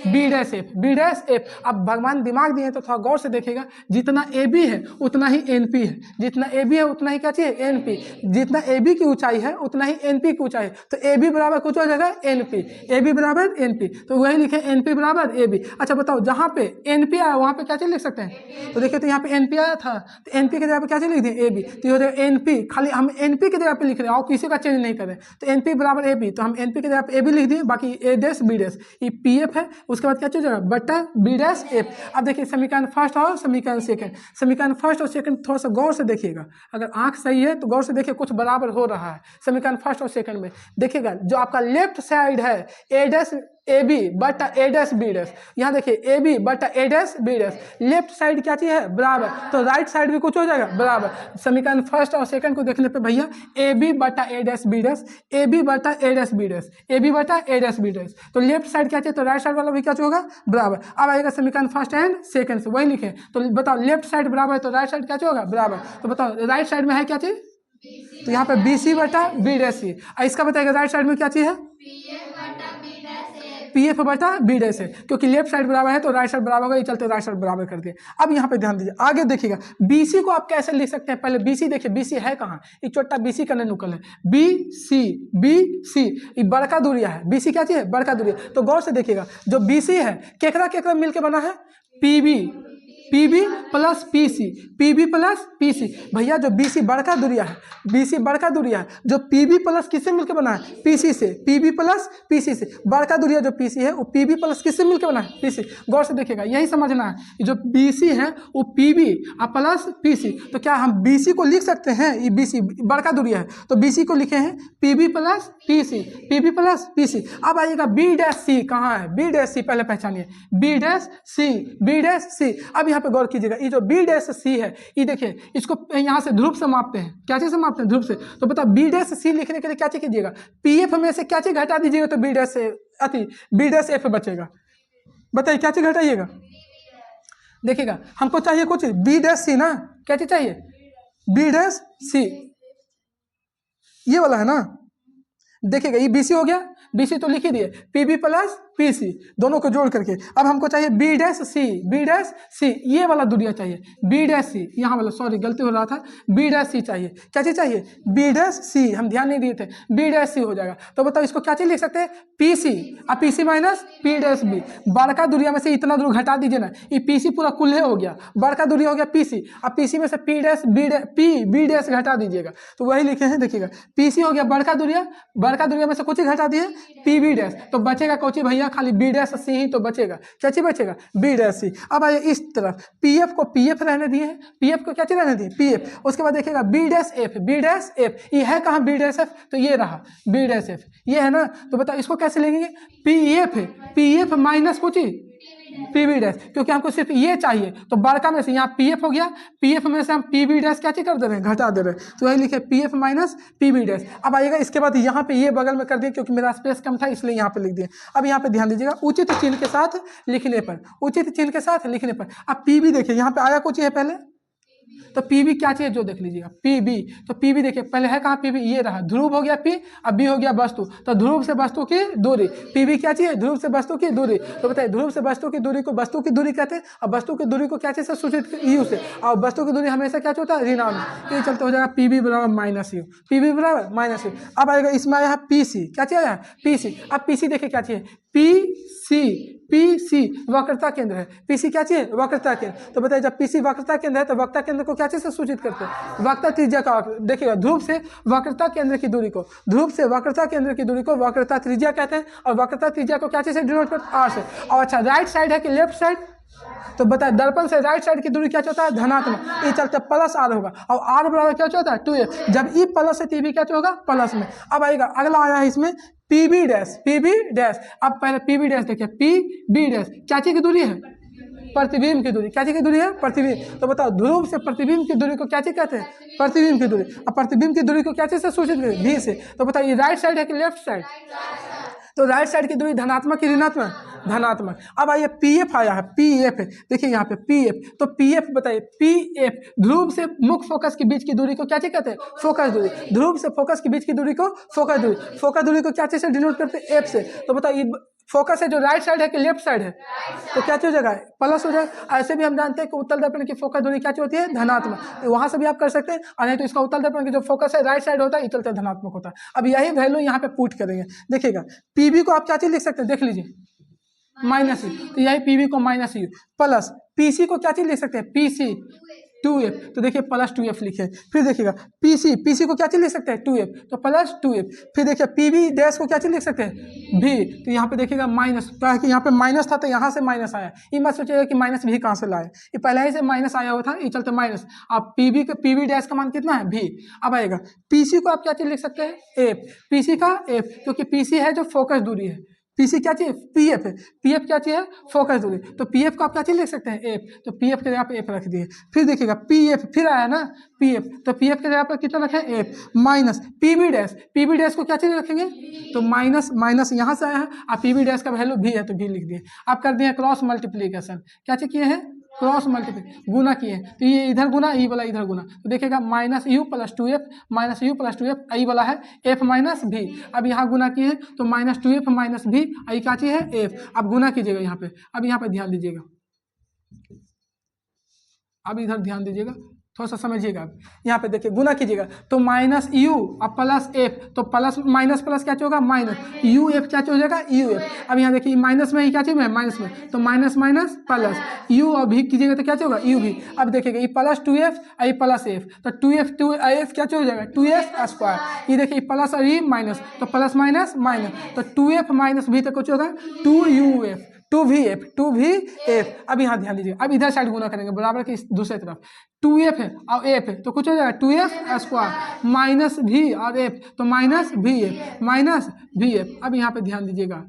B डैश F। अब भगवान दिमाग दिए तो थोड़ा गौर से देखिएगा, जितना AB है उतना ही NP है, जितना AB है उतना ही क्या चाहिए NP, जितना AB की ऊंचाई है उतना ही NP की ऊंचाई है, तो AB बराबर कुछ हो जाएगा NP, AB बराबर NP, तो वही लिखे NP बराबर AB। अच्छा बताओ, जहाँ पे NP आया वहाँ पे क्या चीज लिख सकते हैं, तो देखिए तो यहाँ पे NP आया था तो NP के जगह पे क्या चीज लिख दिए AB, तो ये हो जाएगा NP, खाली हम NP की जगह पे लिख रहे हैं और किसी का चेंज नहीं कर रहे, तो NP बराबर AB, तो हम NP की जगह पे AB लिख दिए, बाकी A डैश B डैश ये PF है, उसके बाद क्या चीज होगा बटा B डैश F। अब देखिए समीकरण फर्स्ट और समीकरण सेकंड, समीकरण फर्स्ट और सेकंड थोड़ा सा गौर से देखिएगा, अगर आंख सही है तो गौर से देखिए कुछ बराबर हो रहा है। समीकरण फर्स्ट और सेकंड में देखिएगा, जो आपका लेफ्ट साइड है A डैश ए बी बटा ए डैश बी डैश। यहाँ देखिए ए बी बटा A dash B dash. Left side क्या चीज़ है? बराबर, तो राइट साइड भी कुछ हो जाएगा बराबर। समीकरण फर्स्ट और सेकंड को देखने पे भैया ए बी बटा A dash B dash, A B बटा A dash B dash, A B बटा ए डैश बी डैश। तो लेफ्ट साइड क्या चाहिए? तो राइट साइड वाला भी क्या होगा? बराबर। अब आएगा समीकरण फर्स्ट एंड सेकंड से वही लिखे, तो बताओ लेफ्ट साइड बराबर है तो राइट साइड क्या होगा? बराबर। तो बताओ राइट साइड में है क्या चीज़? तो यहाँ पे बी सी बटा बी डैश सी। इसका बताएगा राइट साइड में क्या चीज़ है? पी एफ बटा बी डैश है, क्योंकि लेफ्ट साइड बराबर है तो राइट साइड बराबर होगा, ये चलते राइट साइड बराबर कर दिए। अब यहाँ पे ध्यान दीजिए, आगे देखिएगा बी सी को आप कैसे लिख सकते हैं? पहले बी सी देखिए, बी सी है कहाँ? एक छोटा बी सी करने नुकल है, बी सी ये बड़का दूरिया है। बी सी क्या चीज़ है? बड़का दूरिया। तो गौर से देखिएगा जो बी सी है केकरा केकरा मिलकर बना है? P B plus P C, P B plus P C. भैया जो बी सी बड़का दूरिया है, बी सी बड़का दूरिया है, जो पी बी प्लस किससे मिलकर बना है? पी सी से। P B plus P C से बड़का दूरिया जो पी सी है वो पी बी प्लस किससे मिलकर बना है? पी सी। गौर से देखिएगा, यही समझना है, जो बी सी है वो P B plus P C. तो क्या हम बी सी को लिख सकते हैं? ये बी सी बड़का दूरिया है तो बी सी को लिखे हैं P B plus P C, P B plus P C. अब आइएगा बी डैश सी कहाँ है? बी डैश सी पहले पहचानिए, B dash C, B dash C. अब यहाँ पे गौर कीजिएगा, ये जो बी डैश सी है ये देखिए इसको यहाँ से ध्रुव से मापते हैं। क्या चीज़ से मापते हैं? ध्रुव से। तो बताओ बी डैश सी लिखने के लिए क्या चीज़ कीजिएगा? पी एफ में से क्या चीज़ घटा दीजिएगा तो बी डैश से बी डैश एफ बचेगा। बताइए क्या चीज़ घटाइएगा? देखिएगा हमको चाहिए कुछ बी डैश सी ना, क्या चीज़ चाहिए? बी डैश सी, ये वाला है ना। देखिएगा ये बी सी हो गया, बी सी तो लिख ही दिए, P B plus P C दोनों को जोड़ करके। अब हमको चाहिए B dash C, B dash C ये वाला दूरिया चाहिए, बी डैश सी यहाँ वाला, सॉरी गलती हो रहा था, बी डैश सी चाहिए। क्या चीज़ चाहिए? बी डैश सी, हम ध्यान नहीं दिए थे, बी डैश सी हो जाएगा। तो बताओ इसको क्या चीज़ लिख सकते हैं? पी सी और P C minus P dash B. बड़का दूरिया में से इतना दूर घटा दीजिए ना, ये पी सी पूरा कुल्हे हो गया, बड़का दूरिया हो गया पी सी, और पी सी में से पी डैश बी डैश घटा दीजिएगा तो वही लिखे हैं। देखिएगा पी सी हो गया बड़का दूरिया में से कुछ ही घटा दिए पी बी डैश, तो बचेगा कोची भैया? खाली बी डैश सी ही तो बचेगा। क्या चीज बचेगा? B dash C. अब आइए इस तरफ, पी एफ को पी एफ रहने दिए, पी एफ को क्या चीज रहने दिए? P F. उसके बाद देखिएगा B dash F, B dash F ये है कहाँ? बी डैश एफ, तो ये रहा बी डैश एफ, ये है ना। तो बताओ इसको कैसे लेंगे? पी एफ माइनस कुछ पी बी डैश, क्योंकि हमको सिर्फ ये चाहिए तो बड़का में से यहाँ पी एफ हो गया, पी एफ में से हम पी बी डैश क्या चीज कर दे रहे हैं? घटा दे रहे हैं, तो वही लिखे P F minus P B dash. अब आइएगा इसके बाद यहाँ पे ये बगल में कर दिए, क्योंकि मेरा स्पेस कम था इसलिए यहाँ पे लिख दिए। अब यहाँ पे ध्यान दीजिएगा उचित चिन्ह के साथ लिखने पर, उचित चिन्ह के साथ लिखने पर। अब पी बी देखिए यहाँ पे आया कुछ है पहले, तो पी बी क्या चाहिए जो देख लीजिएगा, पी बी। तो पी बी देखिए पहले है कहाँ? पी बी ये रहा, ध्रुव हो गया पी, अब बी हो गया वस्तु, तो ध्रुव से वस्तु की दूरी। पी बी क्या चाहिए? ध्रुव से वस्तु की दूरी। तो बताइए ध्रुव से वस्तु की दूरी को वस्तु की दूरी कहते हैं, और वस्तु की दूरी को क्या चीज से सूचित? यू से, और वस्तु की दूरी हमेशा क्या होता है? ऋणात्मक। ये चलते हो जाएगा पी बी बराबर माइनस यू, पी बी बराबर माइनस यू। अब आएगा इसमें आया पी सी, क्या चाहिए? P C. अब पी सी देखिए क्या चाहिए? पी सी वक्रता केंद्र है, पी सी क्या चाहिए? वक्रता केंद्र। तो बताइए जब पी सी वक्रता केंद्र है तो वक्रता केंद्र को क्या चीज से सूचित करते हैं? वक्रता त्रिज्या का। देखिएगा ध्रुव से वक्रता केंद्र की दूरी को, ध्रुव से वक्रता केंद्र की दूरी को वक्रता त्रिज्या कहते हैं, और वक्रता त्रिज्या को क्या चीज से डिनोट करते हैं? आर से। और अच्छा राइट साइड है कि लेफ्ट साइड? तो दर्पण से राइट साइड की दूरी क्या होता है? धनात्मक। ये चलते प्लस आर होगा, और आर बराबर क्या होता है? 2f। जब ई प्लस है तो भी क्या होगा? प्लस में। अब आएगा अगला आया है इसमें P B dash, P B dash. अब पहले पी बी डैश देखिए, पी बी डैश क्या चीज की दूरी है? प्रतिबिंब की दूरी। क्या चीज की दूरी है? प्रतिबिंब। तो बताओ ध्रुव से प्रतिबिंब की दूरी को क्या चीज कहते हैं? प्रतिबिंब की दूरी। अब प्रतिबिंब की दूरी को क्या चीज से सूचित करते हैं? भी से। तो बताओ ये राइट साइड है कि लेफ्ट साइड? तो राइट साइड की दूरी धनात्मक की ऋणात्मक? धनात्मक। अब आइए पी एफ आया है, पी एफ है, देखिए यहाँ पे पी एफ। तो पी एफ बताइए, पी एफ ध्रुव से मुख्य फोकस के बीच की दूरी को क्या चीज कहते हैं? फोकस दूरी। ध्रुव से फोकस के बीच की दूरी को फोकस दूरी। फोकस दूरी को क्या चीज से डिनोट करते हैं? एफ से। तो बताइए फोकस है जो राइट साइड है कि लेफ्ट साइड है? तो क्या चीज हो जाएगा? प्लस हो जाएगा। ऐसे भी हम जानते हैं कि उत्तल दर्पण की फोकस दूरी क्या चीज होती है? धनात्मक। वहां से भी आप कर सकते हैं, और नहीं तो इसका उत्तल दर्पण की जो फोकस है राइट साइड होता है, चलते धनात्मक होता है। अब यही वैल्यू यहाँ पे पुट करेंगे। देखिएगा पीबी को आप क्या चीज लिख सकते हैं? देख लीजिए माइनस यू, तो यही पीबी को माइनस यू, प्लस पीसी को क्या चीज लिख सकते हैं? PC 2f। तो देखिए प्लस 2f लिखे। फिर देखिएगा पीसी को क्या चीज लिख सकते हैं? 2f, तो प्लस 2f। फिर देखिए पीबी डैश को क्या चीज लिख सकते हैं? भी। तो यहाँ पे देखिएगा माइनस, क्या है कि यहाँ पे माइनस था तो यहाँ से माइनस आया। ये मत सोचिएगा कि माइनस भी कहाँ से लाए, ये पहले ही से माइनस आया हुआ था, ये चलते माइनस। अब पीबी डैश का मान कितना है? भी। अब आएगा पीसी को आप क्या चीज लिख सकते हैं? एफ। पीसी का एफ, क्योंकि पीसी है जो फोकस दूरी है, पीसी क्या चाहिए, पीएफ है, पीएफ क्या चाहिए, फोकस दूरी, तो पीएफ को आप क्या चीज लिख सकते हैं, एफ, तो पीएफ के जगह पे एफ रख दिए। फिर देखिएगा पीएफ फिर आया ना पीएफ, तो पीएफ के जगह पर कितना रखें, F, minus P B dash, P B dash को क्या चीज रखेंगे, तो माइनस, माइनस यहाँ से आया है, आप पीबी डैश का वैल्यू भी है तो भी लिख दिए। आप कर दिए क्रॉस मल्टीप्लीकेशन, क्या चीज किए हैं, क्रॉस मल्टीप्लाई, गुना किए, तो ये इधर गुना, ई वाला इधर गुना, तो देखिएगा minus U plus two F, minus U plus two F, I वाला है एफ माइनस भी, अब यहाँ गुना किए तो माइनस टू एफ माइनस भी, आई क्या चीज है, एफ, अब गुना कीजिएगा यहाँ पे। अब यहाँ पे ध्यान दीजिएगा, अब इधर ध्यान दीजिएगा, थोड़ा सा समझिएगा। यहाँ पे देखिए गुना कीजिएगा तो माइनस यू अब प्लस एफ, तो प्लस माइनस प्लस क्या होगा, माइनस यू एफ क्या हो जाएगा, यू एफ। अब यहाँ देखिए माइनस में ही क्या चाहिए, माइनस में, तो माइनस माइनस प्लस यू और भी कीजिएगा तो क्या होगा, यू भी। अब देखिएगा ये प्लस टू एफ आई प्लस एफ, तो टू एफ क्या हो जाएगा, टू एफ स्क्वायर। ये देखिए प्लस और ये माइनस, तो प्लस माइनस माइनस, तो टू एफ माइनस भी तो कुछ होगा, two U F, two V F. अब यहाँ ध्यान दीजिए, अब इधर साइड गुना करेंगे बराबर की दूसरी तरफ, टू एफ है और एफ है तो कुछ हो जाएगा टू एफ स्क्वायर माइनस भी और एफ, तो माइनस भी एफ। अब यहाँ पे ध्यान दीजिएगा,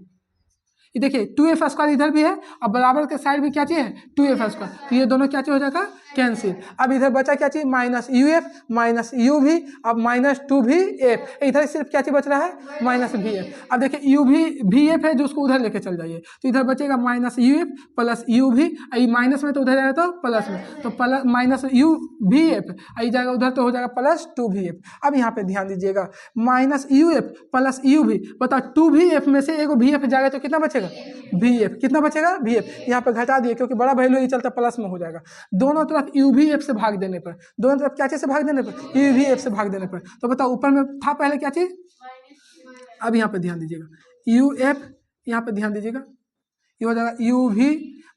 ये देखिए टू एफ स्क्वायर इधर भी है और बराबर के साइड भी क्या चाहिए, टू एफ स्क्वायर, तो ये दोनों क्या हो जाएगा, कैंसिल। अब इधर बचा क्या चाहिए, minus U F minus you भी, अब माइनस टू भी एफ, इधर सिर्फ क्या चीज बच रहा है, माइनस भी एफ। अब देखिए यू भी एफ है जो उसको उधर लेके चल जाइए, तो इधर बचेगा minus U F plus you भी, माइनस में तो उधर जाएगा तो प्लस में, तो प्लस माइनस यू भी एफ आई जाएगा उधर तो हो जाएगा प्लस टू भी एफ। अब यहाँ पे ध्यान दीजिएगा minus U F plus you भी, बताओ टू भी एफ में से एक भी एफ जाएगा तो कितना बचेगा, भी एफ, कितना बचेगा, भी एफ। यहाँ पे घटा दिए क्योंकि बड़ा वैल्यू ये चलता प्लस में हो जाएगा, दोनों तरफ यू भी एफ से भाग देने पर, दोनों तरफ क्या चीज से भाग देने पर, यू भी एफ से भाग देने पर, तो बताओ ऊपर में था पहले क्या चीज। अब यहाँ पे ध्यान दीजिएगा यू एफ, यहाँ पे ध्यान दीजिएगा ये हो जाएगा यू भी,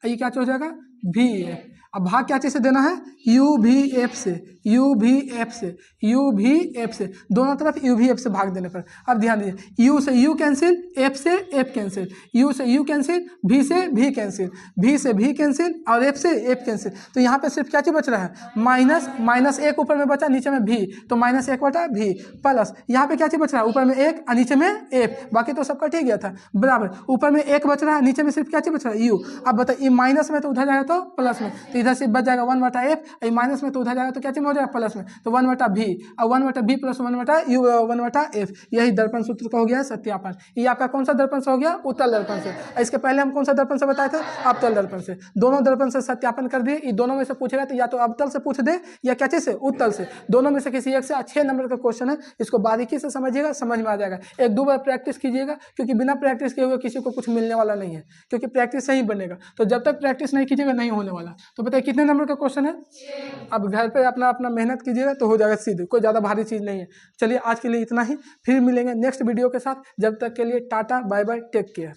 ये क्या हो जाएगा, भी एफ। अब भाग क्या चीज से देना है, यू भी एफ से, यू भी एफ से, यू भी एफ से, दोनों तरफ यू भी एफ से भाग देने पर। अब ध्यान दीजिए यू से यू कैंसिल, एफ से एफ कैंसिल, यू से यू कैंसिल, भी से भी कैंसिल, भी से भी कैंसिल और एफ से एफ कैंसिल, तो यहाँ पे सिर्फ क्या चीज बच रहा है, माइनस, माइनस एक ऊपर में बचा नीचे में भी, तो माइनस एक बटा भी प्लस यहाँ पे क्या चीज बच रहा है, ऊपर में एक और नीचे में एफ, बाकी तो सब कट ही गया था बराबर, ऊपर में एक बच रहा है नीचे में सिर्फ क्या चीज बच रहा है, यू। अब बताइए माइनस में तो उधर जाएगा तो प्लस में, तो इधर से बच जाएगा वन बटा एफ, माइनस में तो उधर जाएगा तो क्या चीज हो जाएगा, प्लस में, तो वन बटा भी, और वन बटा बी प्लस वन बटा यू वन बटा एफ। यही दर्पण सूत्र का हो गया सत्यापन। ये आपका कौन सा दर्पण से हो गया, उत्तल दर्पण से। इसके पहले हम कौन सा दर्पण से बताए थे, अवतल दर्पण से। दोनों दर्पण से सत्यापन कर दिए। ये दोनों में से पूछेगा तो या तो अवतल से पूछ दे या क्या चीज से, उत्तल से, दोनों में से किसी एक से। 6 नंबर का क्वेश्चन है, इसको बारीकी से समझिएगा, समझ में आ जाएगा। एक दो बार प्रैक्टिस कीजिएगा, क्योंकि बिना प्रैक्टिस किए हुए किसी को कुछ मिलने वाला नहीं है, क्योंकि प्रैक्टिस से ही बनेगा। तो जब तक प्रैक्टिस नहीं कीजिएगा नहीं होने वाला। तो बताइए कितने नंबर का क्वेश्चन है। अब घर पे अपना अपना मेहनत कीजिएगा तो हो जाएगा सीधे, कोई ज़्यादा भारी चीज़ नहीं है। चलिए आज के लिए इतना ही, फिर मिलेंगे नेक्स्ट वीडियो के साथ। जब तक के लिए ta-ta bye bye, take care.